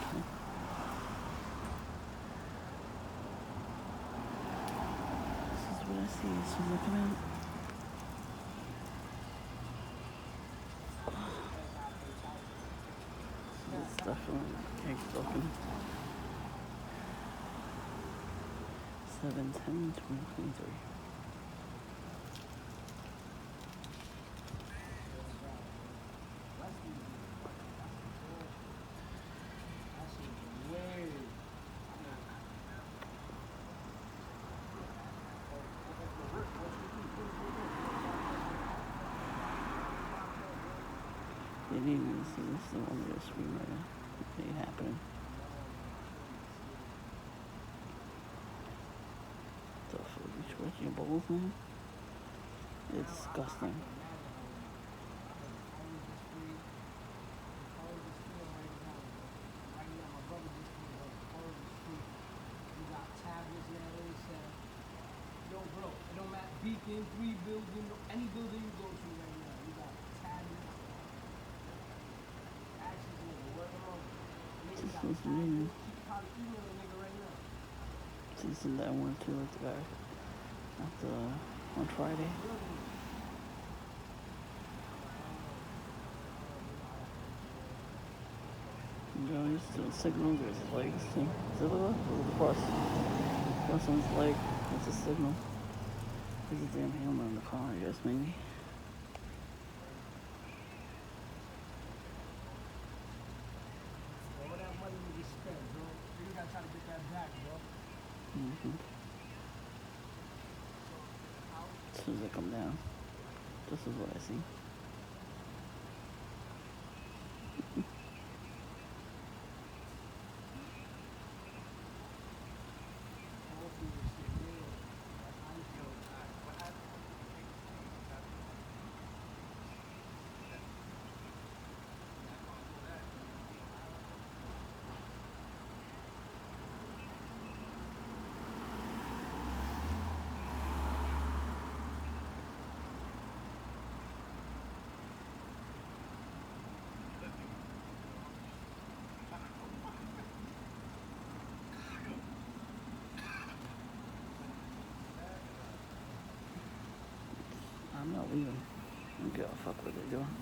Okay. This is what I see as soon as I come out. This stuff from Cake Stalking. 7/10/2023. You didn't even see this thing on the screen right now. It ain't happening. The food you stretching your bowls, man? It's disgusting. Beacon, 3 building, any building you go to right now, you got tablets. Access nigga, word of mouth. Nigga got tablets. She probably email a nigga right now. Season that one too, like the guy on Friday. You know, he's doing signals or his legs too. Is it across someone's leg? That's a signal. There's a damn hammer in the car, I guess, maybe. All that money you just spent, bro. You gotta try to get that back, bro. As soon as I come down, this is what I see. I'm not leaving. I don't give a fuck what they're doing.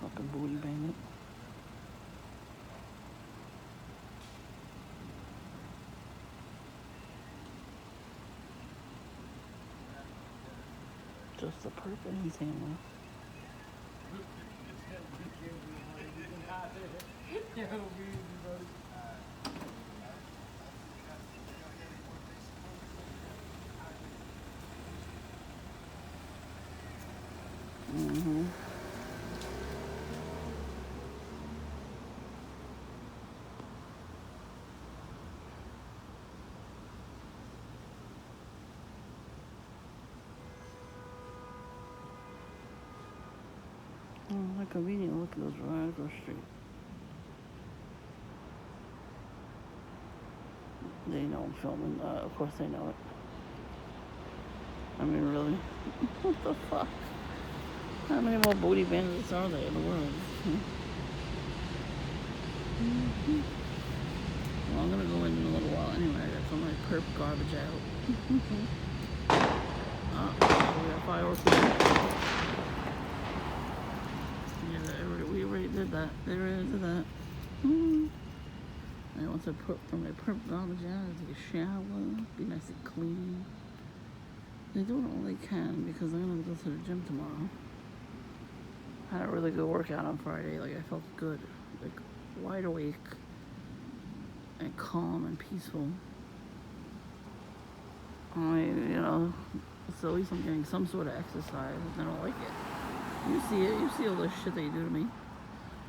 Fucking booty bandit. Just a perp in his hand. Oh, how convenient. Look, it goes right across the street. They know I'm filming. Of course they know it. I mean, really? What the fuck? How many more booty bandits are there in the world? Well, I'm gonna go in a little while anyway. I gotta put my perp garbage out. We got fireworks. Yeah, we already did that. They already did that. And once I put my perp garbage out, I take a shower, be nice and clean. They do all they can because I'm gonna go to the gym tomorrow. I had a really good workout on Friday. Like, I felt good, like wide awake and calm and peaceful. So at least I'm getting some sort of exercise. I don't like it. You see it. You see all the shit they do to me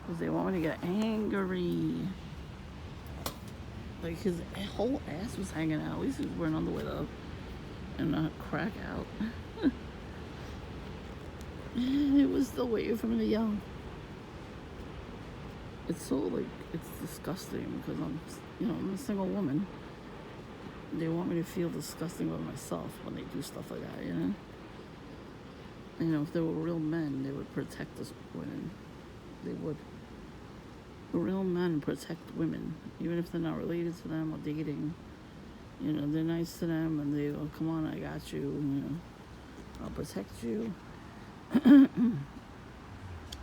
because they want me to get angry. Like, his whole ass was hanging out. At least he was wearing underwear though, and not crack out. It was still waiting for me to yell. It's so, like, it's disgusting because I'm a single woman. They want me to feel disgusting about myself when they do stuff like that, if they were real men, they would protect us women. They would. Real men protect women, even if they're not related to them or dating. They're nice to them, and they go, "Come on, I got you. I'll protect you."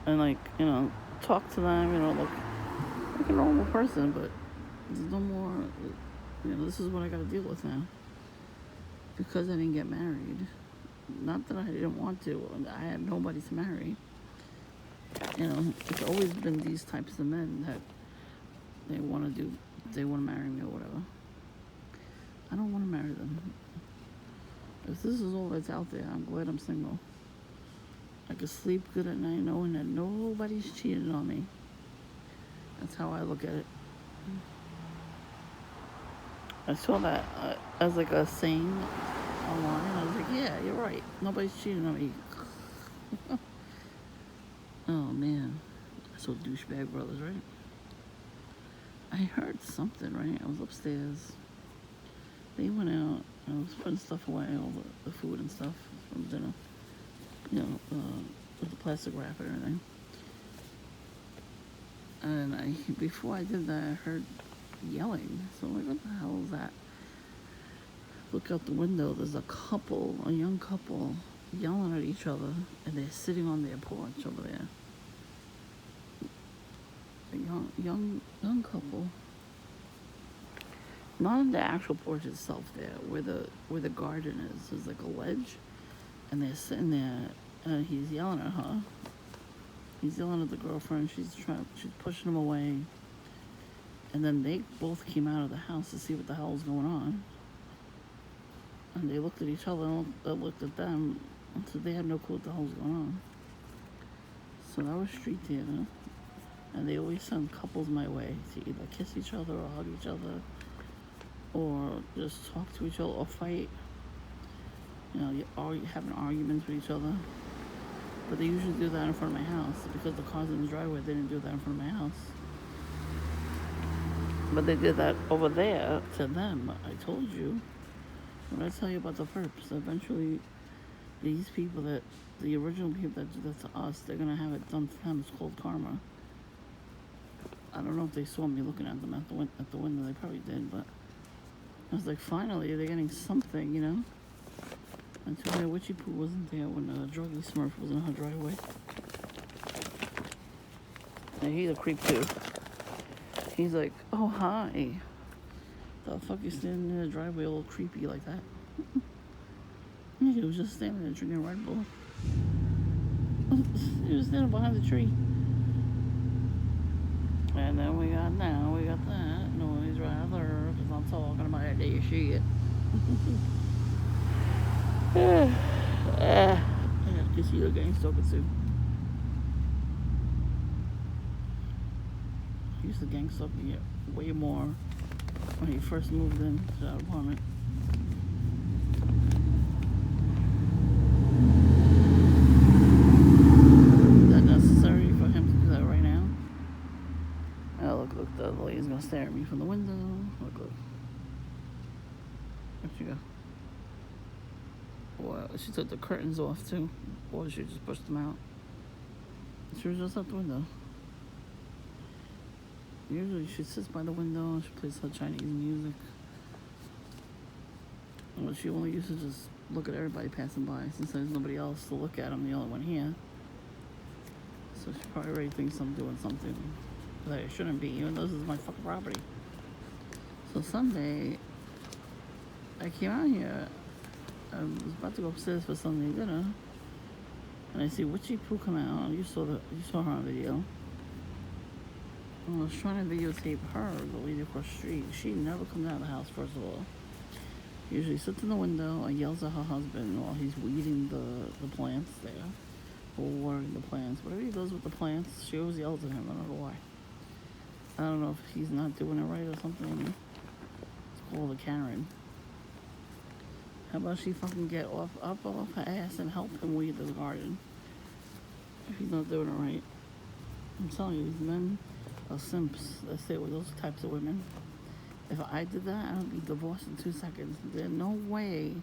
And talk to them. Like a normal person. But there's no more. This is what I got to deal with now because I didn't get married. Not that I didn't want to. I had nobody to marry. It's always been these types of men that they want to marry me or whatever. I don't want to marry them. If this is all that's out there, I'm glad I'm single. I can sleep good at night knowing that nobody's cheating on me. That's how I look at it. I saw that as like a saying online. I was like, yeah, you're right. Nobody's cheating on me. Oh man, so douchebag brothers, right? I heard something, right? I was upstairs. They went out. I was putting stuff away, all the food and stuff from dinner. With the plastic wrap and everything. And before I did that, I heard yelling. So I'm like, what the hell is that? Look out the window. There's a young couple, yelling at each other, and they're sitting on their porch over there. A young couple. Not on the actual porch itself there, where the garden is. There's like a ledge, and they're sitting there, and he's yelling at her. He's yelling at the girlfriend. She's pushing him away. And then they both came out of the house to see what the hell was going on. And they looked at each other and looked at them. So they had no clue what the hell was going on. So that was street theater. And they always send couples my way to either kiss each other or hug each other or just talk to each other or fight. You're having arguments with each other. But they usually do that in front of my house. Because the car's in the driveway, they didn't do that in front of my house. But they did that over there to them. I told you. When I tell you about the perps, eventually these people the original people that do that to us, they're going to have it done to them. It's called karma. I don't know if they saw me looking at them at the window. They probably did, but I was like, finally, they're getting something, And too bad Witchy Poo wasn't there when Druggy Smurf was in her driveway. And he's a creep too. He's like, oh, hi. The fuck you standing in the driveway all creepy like that? He was just standing there drinking Red Bull. He was standing behind the tree. And then we got that noise right there because I'm talking about that day shit. I can see the gang stalking too. I used to gang stalk me way more when he first moved into that apartment. Is that necessary for him to do that right now? Oh, look, the lady's gonna stare at me from the window. Look. Where'd she go? Well, she took the curtains off too. Or she just pushed them out. She was just out the window. Usually she sits by the window and she plays her Chinese music. Well, she only used to just look at everybody passing by. Since there's nobody else to look at, I'm the only one here. So she probably already thinks I'm doing something that it shouldn't be, even though this is my fucking property. So Sunday, I came out here. I was about to go upstairs for Sunday dinner, and I see Witchy Poo come out. You saw her on video. I was trying to videotape her, the lady across the street. She never comes out of the house, first of all. Usually sits in the window and yells at her husband while he's weeding the plants there. Or watering the plants. Whatever he does with the plants, she always yells at him. I don't know why. I don't know if he's not doing it right or something. It's called a Karen. How about she fucking get up off her ass and help him weed the garden? If he's not doing it right. I'm telling you, these men are simps that stay with those types of women. If I did that, I would be divorced in 2 seconds. There's no way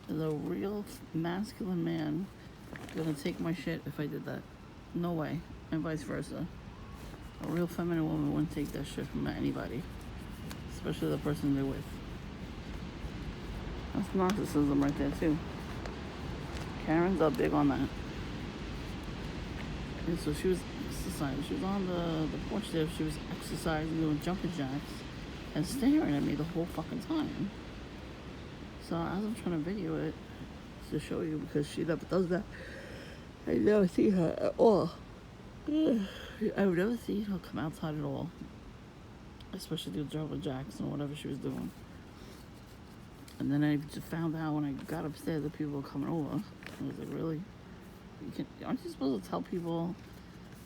there's a real masculine man gonna take my shit if I did that. No way. And vice versa. A real feminine woman wouldn't take that shit from anybody, especially the person they're with. That's narcissism right there too. Karen's up big on that. And so she was exercising. She was on the porch there. She was exercising, doing jumping jacks, and staring at me the whole fucking time. So as I'm trying to video it to show you, because she never does that, I never see her at all. I've never seen her come outside at all, especially do jumping jacks and whatever she was doing. And then I just found out when I got upstairs that people were coming over. I was like, really? Aren't you supposed to tell people,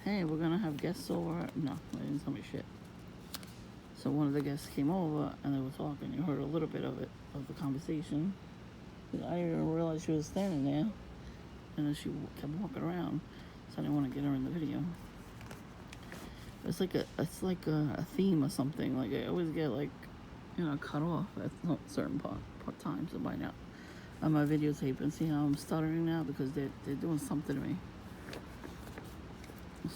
hey, we're gonna have guests over? No, they didn't tell me shit. So one of the guests came over and they were talking. You heard a little bit of it, of the conversation. I didn't even realize she was standing there. And then she kept walking around, so I didn't want to get her in the video. It's like a theme or something. Like I always get cut off at certain times. So by now, on my videotape, and see how I'm stuttering now because they're doing something to me.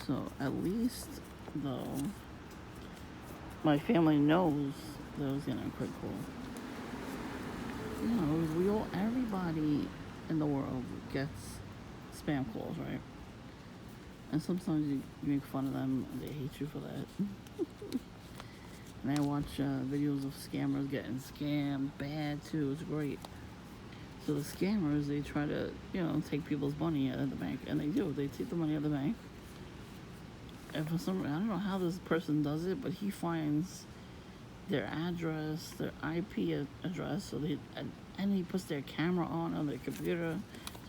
So at least though, my family knows that I was getting a quick call. You know, everybody in the world gets spam calls, right? And sometimes you make fun of them and they hate you for that. And I watch videos of scammers getting scammed bad too. It's great. So the scammers, they try to, take people's money out of the bank. And they do. They take the money out of the bank. And for some reason, I don't know how this person does it, but he finds their address, their IP address, and he puts their camera on their computer,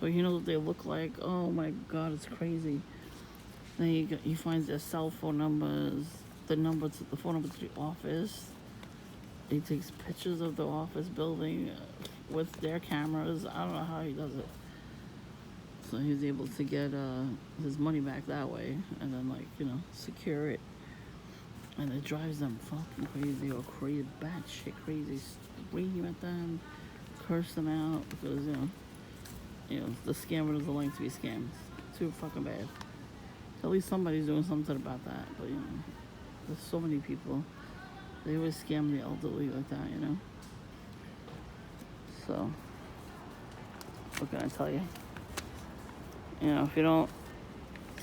so he knows what they look like. Oh my God, it's crazy. Then he finds their cell phone numbers, the phone number to the office. He takes pictures of the office building with their cameras. I don't know how he does it. So he's able to get his money back that way, and then secure it. And it drives them fucking crazy or crazy, bad shit crazy. Scream at them, curse them out because the scammer doesn't like to be scammed. Too fucking bad. At least somebody's doing something about that. But there's so many people. They always scam the elderly like that, So what can I tell you? If you don't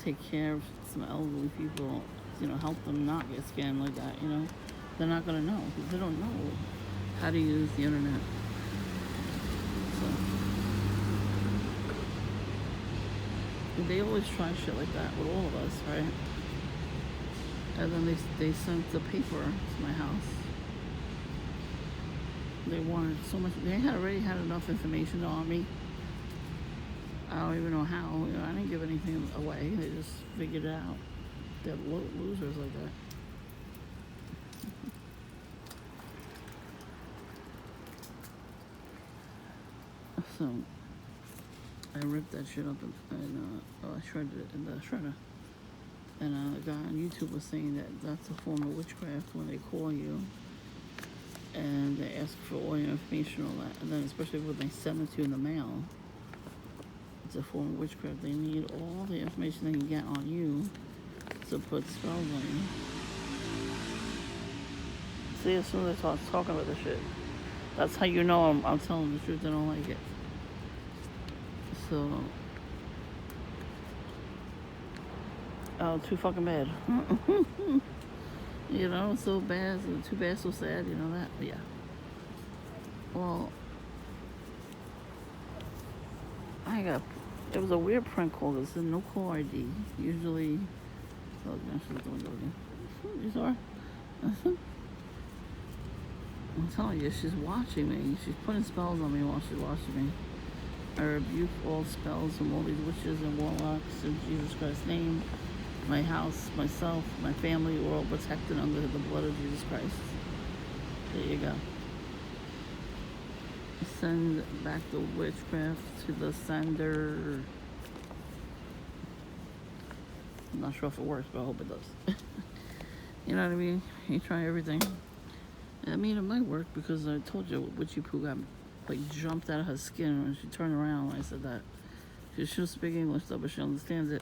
take care of some elderly people, help them not get scammed like that, they're not going to know because they don't know how to use the internet. So they always try shit like that with all of us, right? And then they sent the paper to my house. They wanted so much. They had already had enough information on me. I don't even know how. I didn't give anything away. They just figured it out. They're losers like that. So I ripped that shit up and I shredded it in the shredder. And a guy on YouTube was saying that that's a form of witchcraft when they call you and they ask for all your information, all that. And then especially when they send it to you in the mail, it's a form of witchcraft. They need all the information they can get on you to put spells on you. See, as soon as I start talking about this shit, that's how you know I'm telling the truth. They don't like it. So, too fucking bad. So bad, too bad, so sad, that? Yeah. Well, it was a weird prank call. This is no call ID. Usually, oh, gosh, she's doing it again. You saw her? I'm telling you, she's watching me. She's putting spells on me while she's watching me. I rebuke all spells from all these witches and warlocks in Jesus Christ's name. My house, myself, my family, we're all protected under the blood of Jesus Christ. There you go. Send back the witchcraft to the sender. I'm not sure if it works, but I hope it does. You know what I mean? You try everything. I mean, it might work because I told you Witchy Poo got jumped out of her skin when she turned around when I said that. She doesn't speak English though, but she understands it.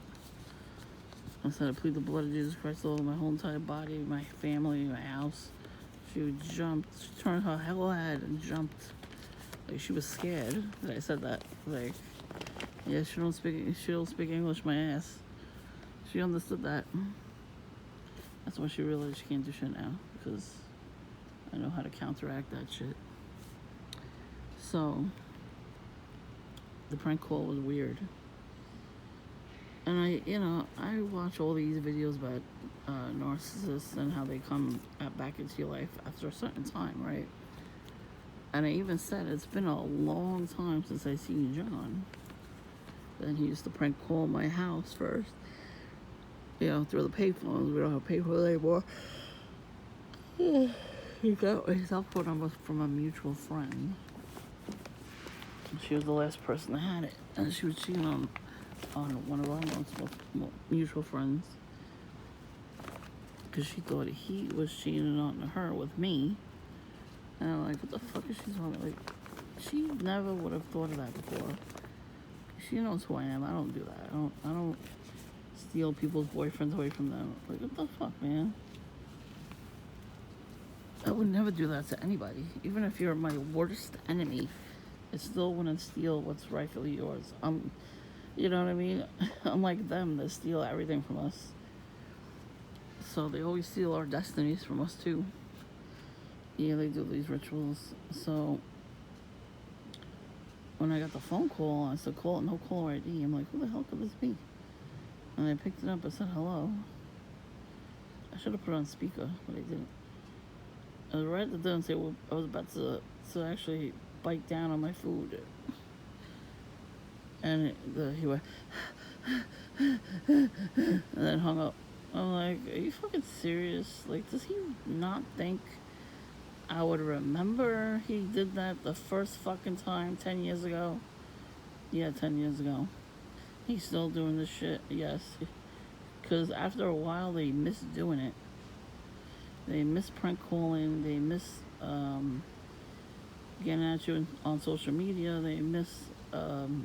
I said, I plead the blood of Jesus Christ over my whole entire body, my family, my house. She jumped. She turned her hell head and jumped. Like she was scared that I said that. Like, yeah, she don't speak English, my ass. She understood that. That's why she realized she can't do shit now, because I know how to counteract that shit. So the prank call was weird. And I watch all these videos about narcissists and how they come back into your life after a certain time, right? And I even said it's been a long time since I seen John. Then he used to prank call my house first, through the payphones. We don't have payphones anymore. He got his cell phone number from a mutual friend. She was the last person that had it, and she was cheating on one of our most mutual friends because she thought he was cheating on her with me. And I'm like, what the fuck is she talking? Like, she never would have thought of that before. She knows who I am. I don't do that. I don't steal people's boyfriends away from them. Like, what the fuck, man? I would never do that to anybody. Even if you're my worst enemy, I still wouldn't steal what's rightfully yours. You know what I mean? Unlike them, they steal everything from us. So they always steal our destinies from us too. Yeah, they do these rituals. So when I got the phone call, I said, no caller ID. I'm like, who the hell could this be? And I picked it up. I said, hello. I should have put it on speaker, but I didn't. I was right at the door and say, well, I was about to actually bite down on my food. And he went, and then hung up. I'm like, are you fucking serious? Like, does he not think I would remember he did that the first fucking time 10 years ago? Yeah, 10 years ago. He's still doing this shit, yes. Because after a while, they miss doing it. They miss prank calling. They miss getting at you on social media. They miss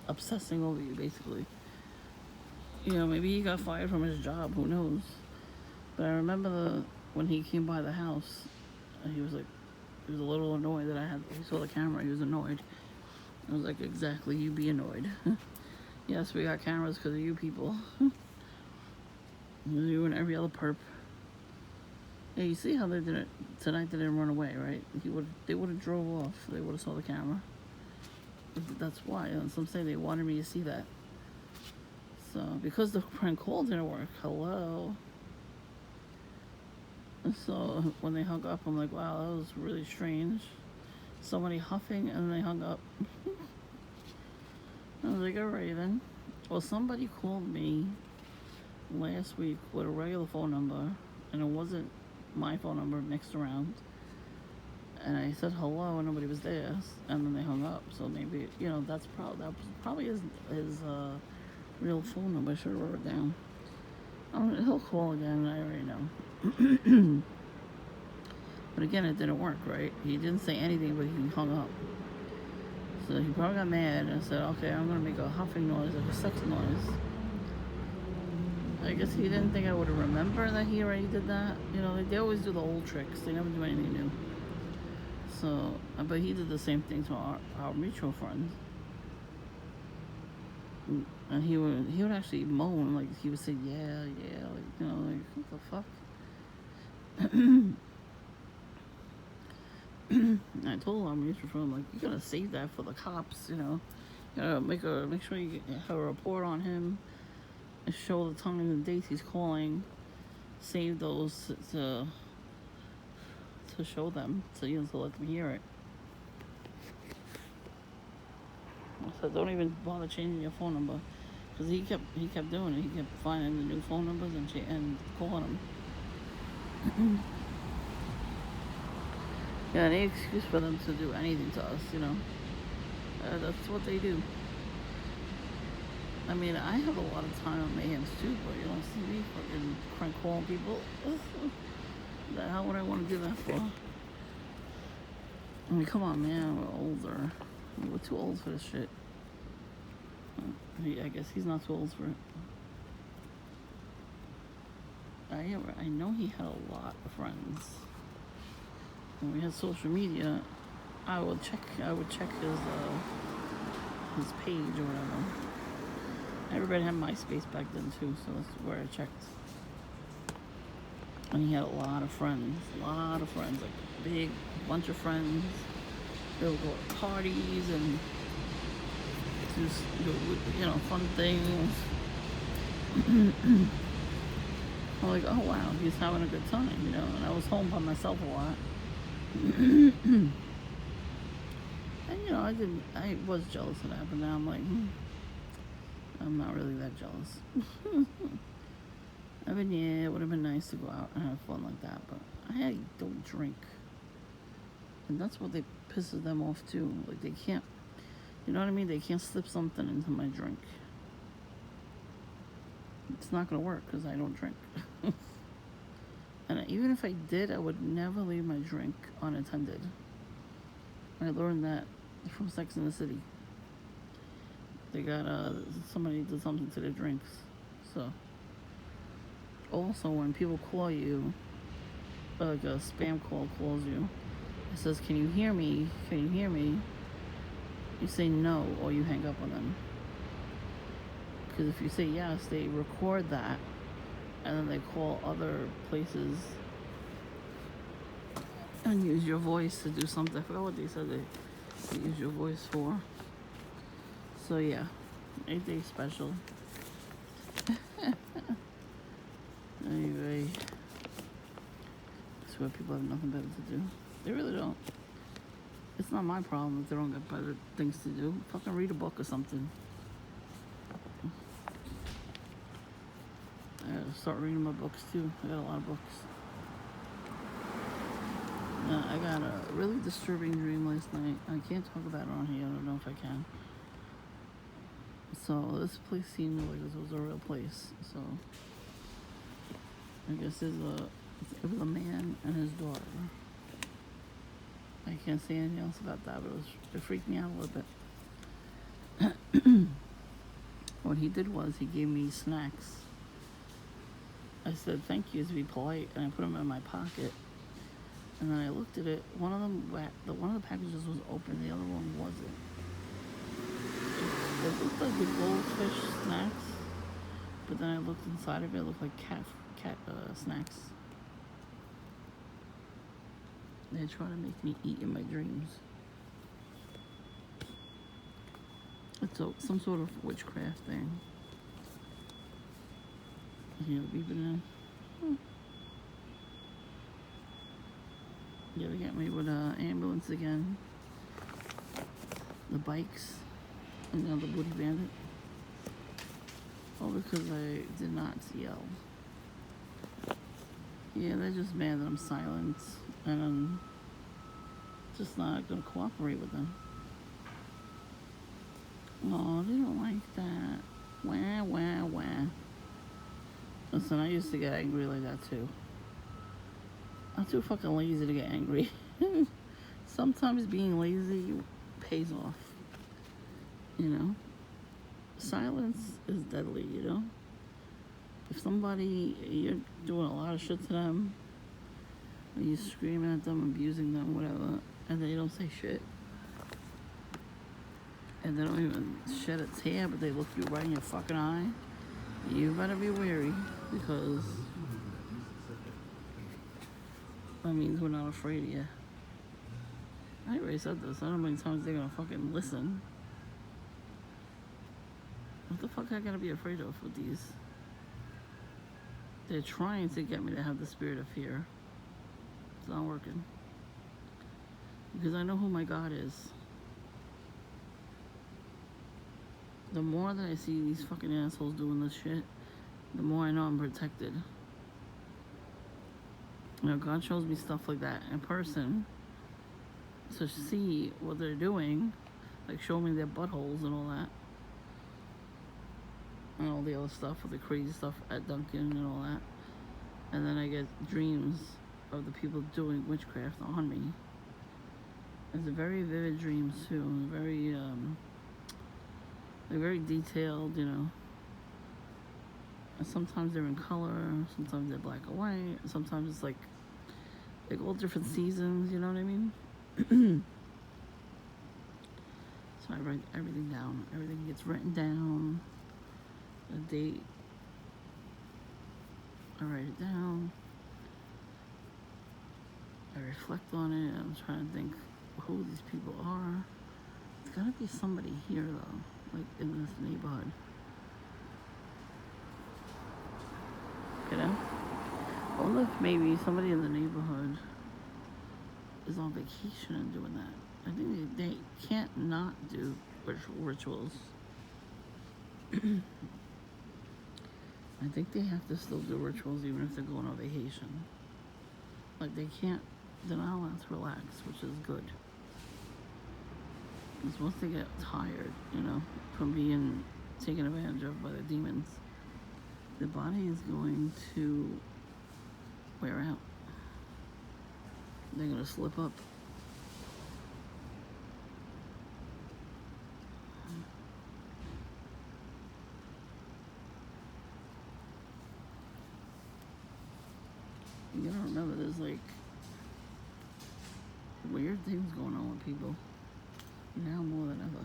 obsessing over you, basically. Maybe he got fired from his job. Who knows? But I remember when he came by the house, he was a little annoyed that he saw the camera. He was annoyed. I was like, exactly, you be annoyed. Yes, we got cameras because of you people. You and every other perp. Yeah, you see how they did it tonight? They didn't run away, right? They would have drove off. They would have saw the camera. That's why. And some say they wanted me to see that. So because the prank call didn't work, hello. And so when they hung up, I'm like, wow, that was really strange. Somebody huffing and they hung up. I was like, alright then. Well, somebody called me last week with a regular phone number, and it wasn't my phone number mixed around. And I said hello, and nobody was there, and then they hung up. So maybe that was probably his real phone number. I should have wrote it down. He'll call again. I already know. But again, it didn't work, right? He didn't say anything, but he hung up. So he probably got mad and said, okay, I'm gonna make a huffing noise, like a sex noise. I guess he didn't think I would remember that he already did that. They always do the old tricks. They never do anything new. So, but he did the same thing to our mutual friends. And he would actually moan, like he would say, yeah, like what the fuck? I told our mutual friend, like, you gotta save that for the cops, You gotta make sure you have a report on him. And show the time and the dates he's calling. Save those to show them, to let them hear it. So don't even bother changing your phone number, because he kept doing it. He kept finding the new phone numbers and calling them. Yeah, any excuse for them to do anything to us, that's what they do. I mean, I have a lot of time on my hands too, but you don't see me fucking prank calling people. The hell would I want to do that for? I mean, come on, man, we're older. We're too old for this shit. I guess he's not too old for it. I know he had a lot of friends. When we had social media, I would check his page or whatever. Everybody had MySpace back then too, so that's where I checked. And he had a lot of friends, like a big bunch of friends. They would go to parties and just do, fun things. I'm like, oh wow, he's having a good time, and I was home by myself a lot. And I was jealous of that, but now I'm like, I'm not really that jealous. I mean, yeah, it would have been nice to go out and have fun like that, but I don't drink. And that's what pisses them off too. Like, they can't, you know what I mean? They can't slip something into my drink. It's not going to work because I don't drink. And even if I did, I would never leave my drink unattended. I learned that from Sex and the City. They got, somebody did something to their drinks. So, also when people call you, like a spam call calls you, it says, can you hear me? Can you hear me? You say no, or you hang up on them. Because if you say yes, they record that, and then they call other places and use your voice to do something. I forgot what they said they use your voice for. So yeah, ain't they special? Anyway, I swear people have nothing better to do. They really don't. It's not my problem if they don't got better things to do. Fucking read a book or something. I gotta start reading my books too. I got a lot of books. I got a really disturbing dream last night. I can't talk about it on here. I don't know if I can. So this place seemed like this was a real place. So I guess it was a man and his daughter. I can't say anything else about that, but it freaked me out a little bit. What he did was he gave me snacks. I said thank you to be polite, and I put them in my pocket. And then I looked at it. One of the packages was open. The other one wasn't. It looked like the goldfish snacks, but then I looked inside of it. It looked like cat snacks. They're trying to make me eat in my dreams. It's some sort of witchcraft thing. Here, beeping in. Yeah, they got me with an ambulance again. The bikes. And now the Booty Bandit. All because I did not yell. Yeah, they're just mad that I'm silent. And I'm just not going to cooperate with them. Oh, they don't like that. Wah, wah, wah. Listen, I used to get angry like that too. I'm too fucking lazy to get angry. Sometimes being lazy pays off. Silence is deadly, If somebody, you're doing a lot of shit to them, or you're screaming at them, abusing them, whatever, and they don't say shit, and they don't even shed a tear, but they look you right in your fucking eye, you better be wary, because that means we're not afraid of you. I already said this. I don't know how many times they're gonna fucking listen. What the fuck I gotta be afraid of with these? They're trying to get me to have the spirit of fear. It's not working. Because I know who my God is. The more that I see these fucking assholes doing this shit, the more I know I'm protected. God shows me stuff like that in person to see what they're doing, like show me their buttholes and all that, and all the other stuff, with the crazy stuff at Dunkin' and all that, and then I get dreams of the people doing witchcraft on me. It's a very vivid dreams too, very They're very detailed, you know. And sometimes they're in color, sometimes they're black and white, sometimes it's like all different seasons, you know what I mean? So I write everything down. Everything gets written down. The date. I write it down. I reflect on it. I'm trying to think who these people are. It's gotta be somebody here though, like in this neighborhood. You know? I wonder if maybe somebody in the neighborhood is on vacation and doing that. I think they can't not do rituals. I think they have to still do rituals even if they're going on vacation. Like they're not allowed to relax, which is good. Because once they get tired, you know, from being taken advantage of by the demons, the body is going to wear out. They're going to slip up. You gotta remember, there's like weird things going on with people now more than ever.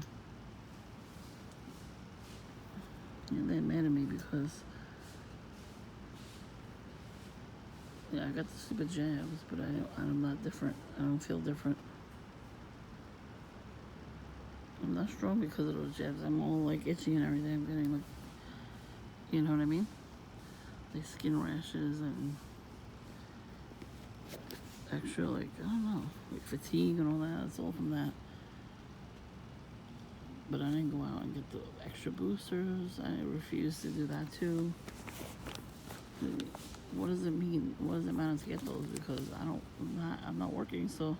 And they're mad at me because I got the stupid jabs, but I'm not different. I don't feel different. I'm not strong because of those jabs. I'm all like itchy and everything. I'm getting like, you know what I mean? Like skin rashes and extra, like, I don't know, like fatigue and all that. It's all from that. But I didn't go out and get the extra boosters. I refuse to do that too. What does it mean? What does it matter to get those? Because I'm not working, so you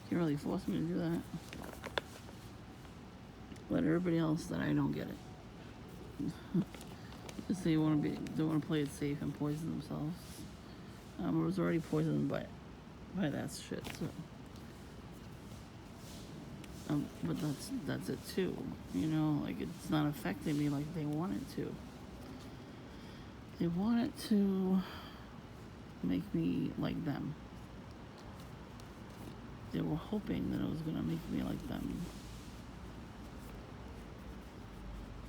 can't really force me to do that. Let everybody else that I don't get it. Just they want to play it safe and poison themselves. I was already poisoned by that shit. So, but that's it too. You know, like it's not affecting me like they want it to. They want it to make me like them. They were hoping that it was gonna make me like them.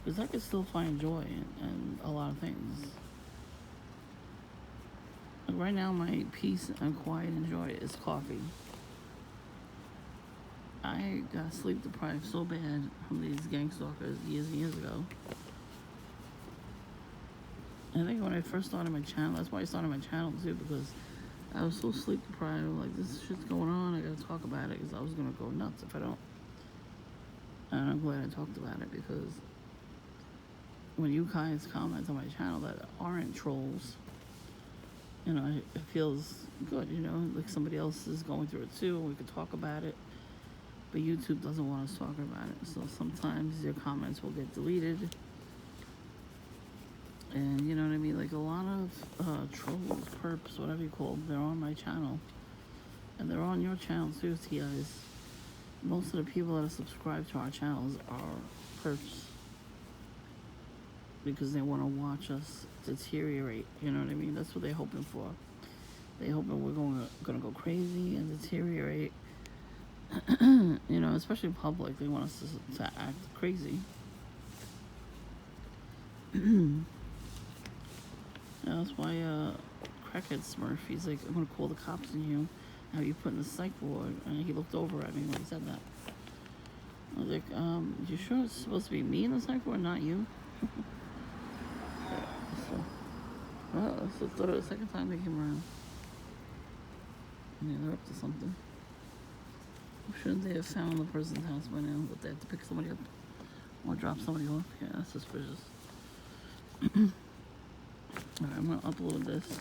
Because I could still find joy in a lot of things. Like right now, my peace and quiet and joy is coffee. I got sleep deprived so bad from these gang stalkers years and years ago. I think when I first started my channel, that's why I started my channel too, because I was so sleep deprived. Like, this shit's going on, I gotta talk about it, because I was gonna go nuts if I don't. And I'm glad I talked about it, because when you guys comment on my channel that aren't trolls, you know, it feels good, you know, like somebody else is going through it too, we could talk about it. But YouTube doesn't want us talking about it, so sometimes your comments will get deleted. And you know what I mean? Like a lot of trolls, perps, whatever you call them, they're on my channel. And they're on your channel too, guys. Most of the people that are subscribed to our channels are perps. Because they want to watch us deteriorate, you know what I mean? That's what they're hoping for. They're hoping we're gonna go crazy and deteriorate. You know, especially in public, they want us to act crazy. That's why crackhead Smurf, he's like, I'm gonna call the cops on you, have you put in the psych ward. And he looked over at me when he said that. I was like, you sure it's supposed to be me in the psych ward, not you? Well, so it's the second time they came around. Yeah, they're up to something. Shouldn't they have found the person's house by now? But they have to pick somebody up or drop somebody off? Yeah, that's suspicious. Alright, I'm gonna upload this.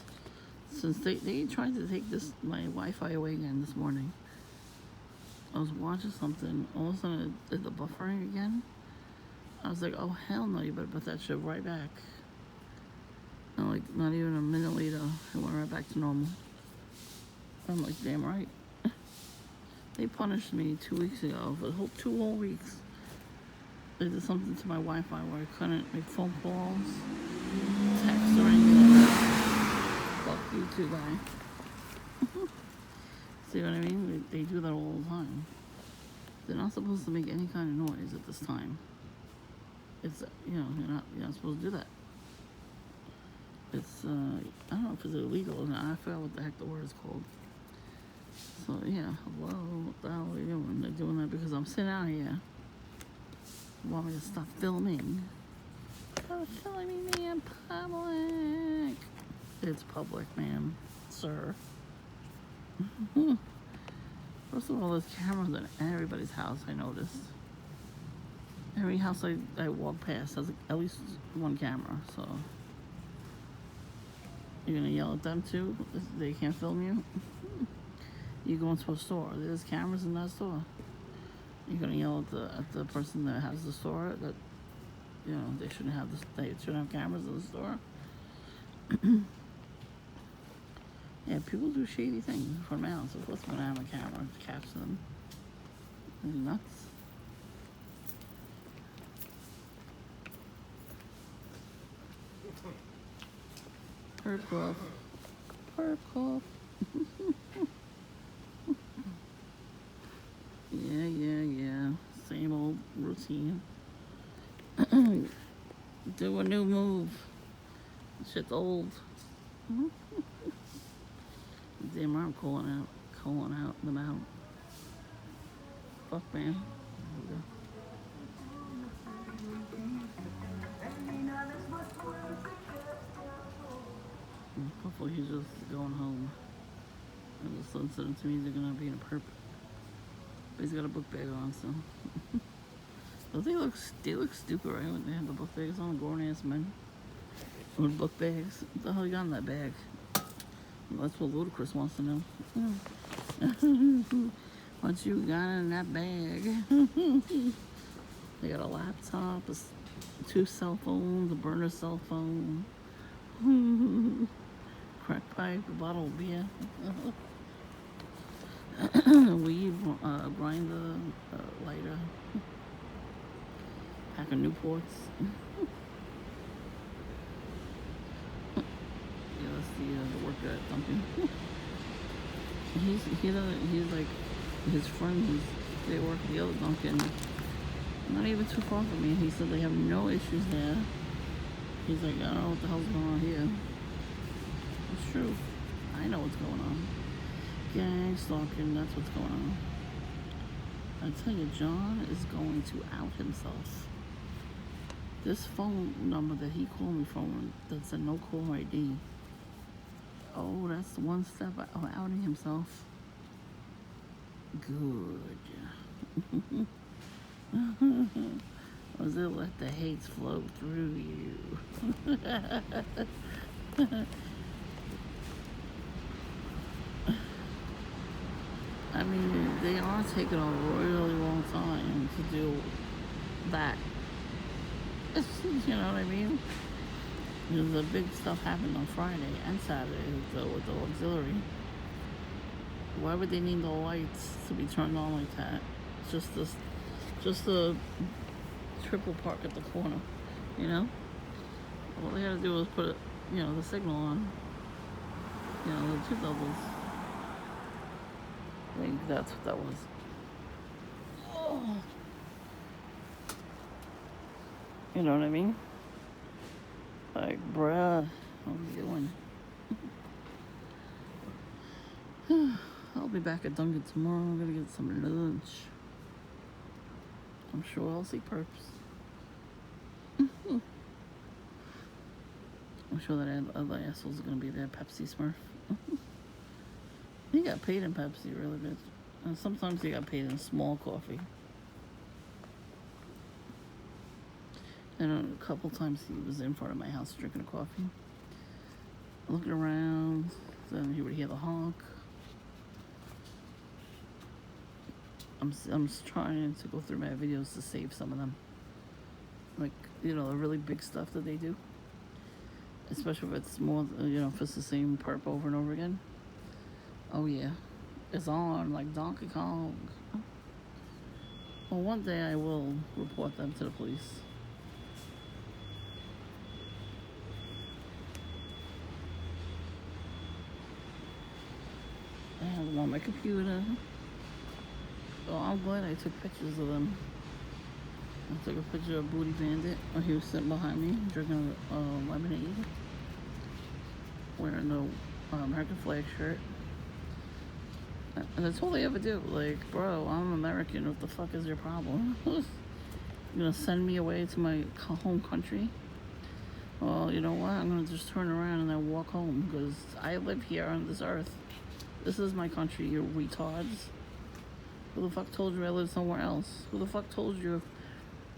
Since they tried to take my Wi-Fi away again this morning. I was watching something, all of a sudden it did the buffering again. I was like, oh hell no, you better put that shit right back. And like, not even a minute later, it went right back to normal. I'm like, damn right. They punished me 2 weeks ago for 2 whole weeks. They did something to my Wi-Fi where I couldn't make phone calls, text, or anything. Fuck you too, guy. See what I mean? They do that all the time. They're not supposed to make any kind of noise at this time. It's, you're not supposed to do that. It's, I don't know if it's illegal or not. I forgot what the heck the word is called. So, yeah, hello, what the hell are you doing? They're doing that because I'm sitting out here. You want me to stop filming? Stop filming me in public. It's public, ma'am, sir. First of all, there's cameras in everybody's house, I noticed. Every house I walk past has at least one camera, so. You're gonna yell at them too? They can't film you? You go into a store, there's cameras in that store. You're gonna yell at the person that has the store that, they shouldn't have cameras in the store? Yeah, people do shady things in front of my house. Of course I'm gonna have a camera to capture them. Are you nuts? Perp off. Perp off. Yeah. Same old routine. Do a new move. Shit's old. Damn, I'm calling out them out. Fuck, man. Hopefully he's just going home. And the son said to me they're gonna be in a perp. But he's got a book bag on, so. Don't they look stupid, right? When they have the book bags on, grown ass men with book bags. What the hell you got in that bag? Well, that's what Ludacris wants to know. What you got in that bag? They got a laptop, 2 cell phones, a burner cell phone, crack pipe, a bottle of beer, weed, grinder, lighter, pack of Newports. Yeah, that's the worker at Dunkin'. He's like his friends. They work at the other Dunkin', not even too far from me. He said they have no issues there. He's like, I don't know what the hell's going on here. It's true. I know what's going on. Gang stalking, that's what's going on. I tell you, John is going to out himself. This phone number that he called me from that said no call ID. Oh, that's one step of outing himself. Good. Was it let the hates flow through you? I mean, they are taking a really long time to do that. You know what I mean? The big stuff happened on Friday and Saturday with the auxiliary. Why would they need the lights to be turned on like that? Just the triple park at the corner, All they had to do was put the signal on. The 2 doubles. I think that's what that was. Oh. You know what I mean? Like, bruh, what are you doing? I'll be back at Dunkin' tomorrow. I'm gonna get some lunch. I'm sure I'll see perps. I'm sure that other assholes are gonna be there. Pepsi Smurf. He got paid in Pepsi, really, bitch. And sometimes he got paid in small coffee. And a couple times he was in front of my house drinking a coffee. Looking around. Then he would hear the honk. I'm trying to go through my videos to save some of them. Like, the really big stuff that they do. Especially if it's more, if it's the same perp over and over again. Oh yeah. It's on like Donkey Kong. Well, one day I will report them to the police. I have them on my computer. Oh, I'm glad I took pictures of them. I took a picture of Booty Bandit when he was sitting behind me drinking lemonade, wearing the American flag shirt. And that's all they ever do. Like, bro, I'm American. What the fuck is your problem? You're gonna send me away to my home country? Well, you know what? I'm gonna just turn around and then walk home because I live here on this earth. This is my country, you retards. Who the fuck told you I live somewhere else? Who the fuck told you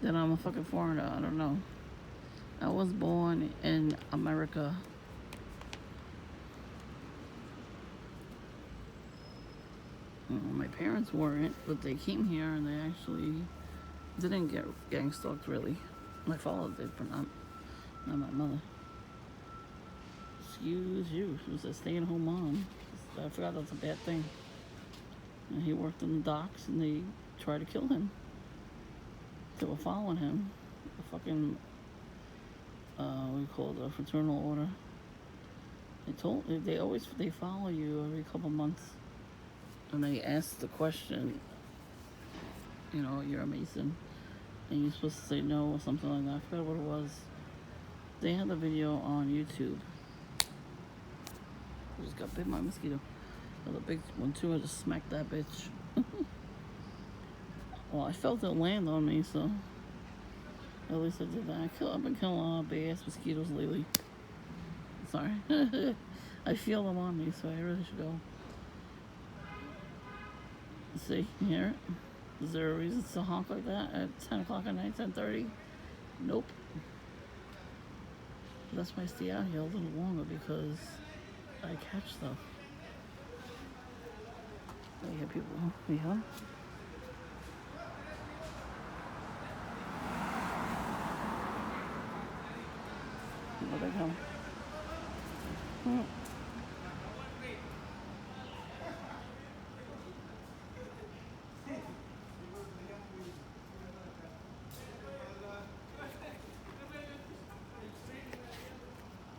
that I'm a fucking foreigner? I don't know. I was born in America. My parents weren't, but they came here and they actually didn't get gang stalked, really. My father did, but not my mother. Excuse you. She was a stay-at-home mom. I forgot that's a bad thing. And he worked in the docks and they tried to kill him. They were following him. A fucking, what do you call it, a fraternal order. They follow you every couple months. And they ask the question, you know, you're a Mason. And you're supposed to say no or something like that. I forgot what it was. They had the video on YouTube. I just got bit by a mosquito. The big one too, I just smacked that bitch. Well, I felt it land on me, so at least I did that. I've been killing a lot of big ass mosquitoes lately. Sorry. I feel them on me, so I really should go. See, you hear it? Is there a reason to honk like that at 10 o'clock at night, 10:30? Nope. That's why I stay out here a little longer, because I catch stuff. I hear people. Yeah. Where they come?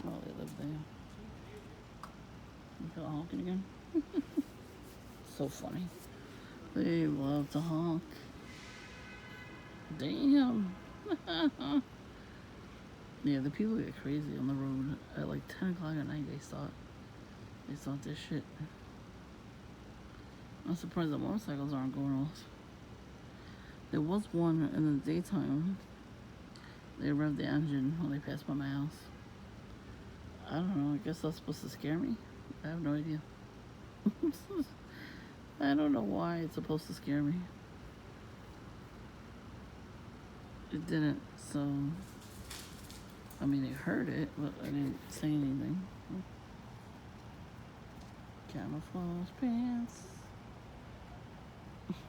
Oh, they live there. You feel honking again? So funny. They love to honk. Damn. Yeah, the people get crazy on the road at like 10 o'clock at night. They start this shit. I'm surprised the motorcycles aren't going off. There was one in the daytime. They revved the engine when they passed by my house. I don't know. I guess that's supposed to scare me. I have no idea. I don't know why it's supposed to scare me. It didn't, so... I mean, I heard it, but I didn't say anything. Camouflage pants.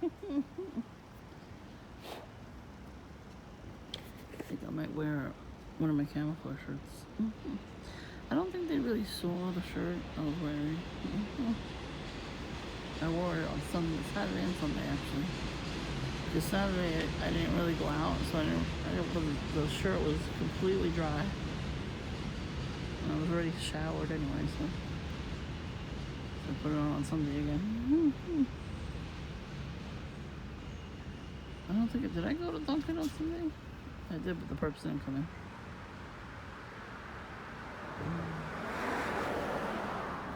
I think I might wear one of my camouflage shirts. I don't think they really saw the shirt I was wearing. I wore it on Saturday and Sunday, actually. Because Saturday I didn't really go out, so the shirt was completely dry. And I was already showered anyway, so I put it on Sunday again. I don't think did I go to Dunkin' on Sunday? I did, but the perps didn't come in.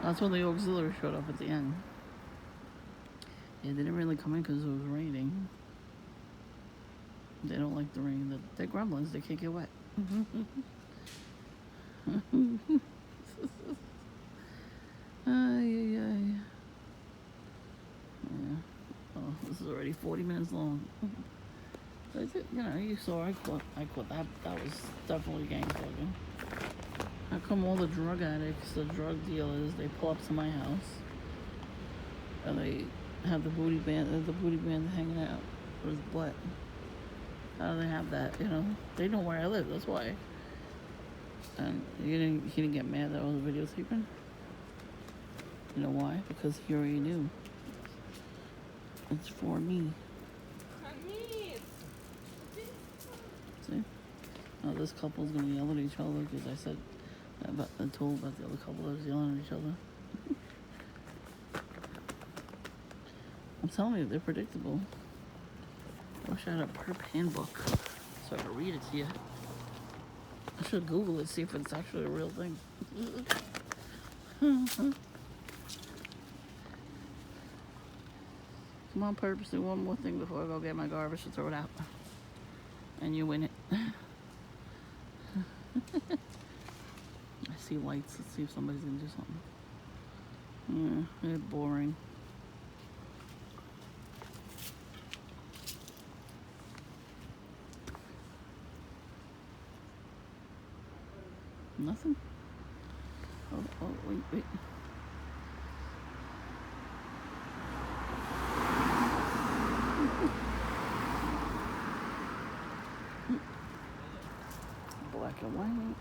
That's when the auxiliary showed up at the end. Yeah, they didn't really come in because it was raining. They don't like the rain. They're gremlins. They can't get wet. Yeah. Oh, this is already 40 minutes long. You know, you saw I caught that. That was definitely gang stalking. How come all the drug addicts, the drug dealers, they pull up to my house and they have the booty band hanging out with his butt? How do they have that? You know, they know where I live. That's why. And he didn't get mad that I was videotaping. You know why? Because he already knew. It's for me. Not me. See? Now this couple's gonna yell at each other because I said about the told about the other couple that was yelling at each other. I'm telling you, they're predictable. I wish I had a perp handbook so I could read it to you. I should Google it, see if it's actually a real thing. Come on, perps, do one more thing before I go get my garbage to throw it out. And you win it. I see lights. Let's see if somebody's gonna do something. Yeah, they're boring. Nothing? Oh, wait. Black and white.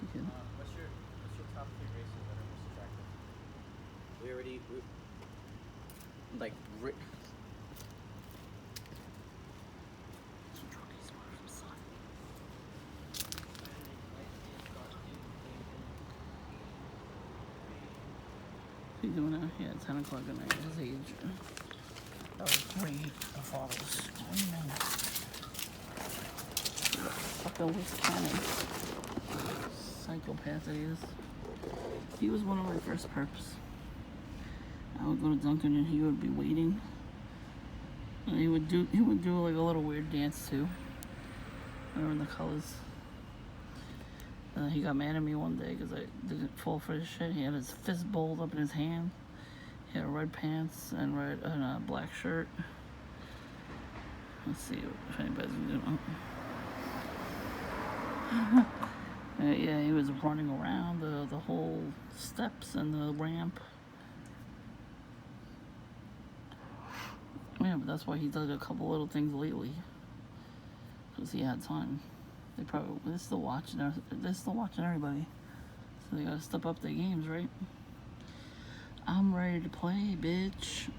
Okay. What's your top 3 races that are most attractive? We already like What are you doing out here at 10 o'clock at night? His age. That was great. The father was screaming. Fucking Wisconsin. Psychopath that he is. He was one of my first perps. I would go to Dunkin' and he would be waiting. And he would do like a little weird dance too. Remember in the colors. He got mad at me one day because I didn't fall for his shit. He had his fist bowled up in his hand. He had red pants and a black shirt. Let's see if anybody's gonna do it. Yeah, he was running around the whole steps and the ramp. Yeah, but that's why he did a couple little things lately. Because he had time. They're still watching everybody. So they gotta step up their games, right? I'm ready to play, bitch.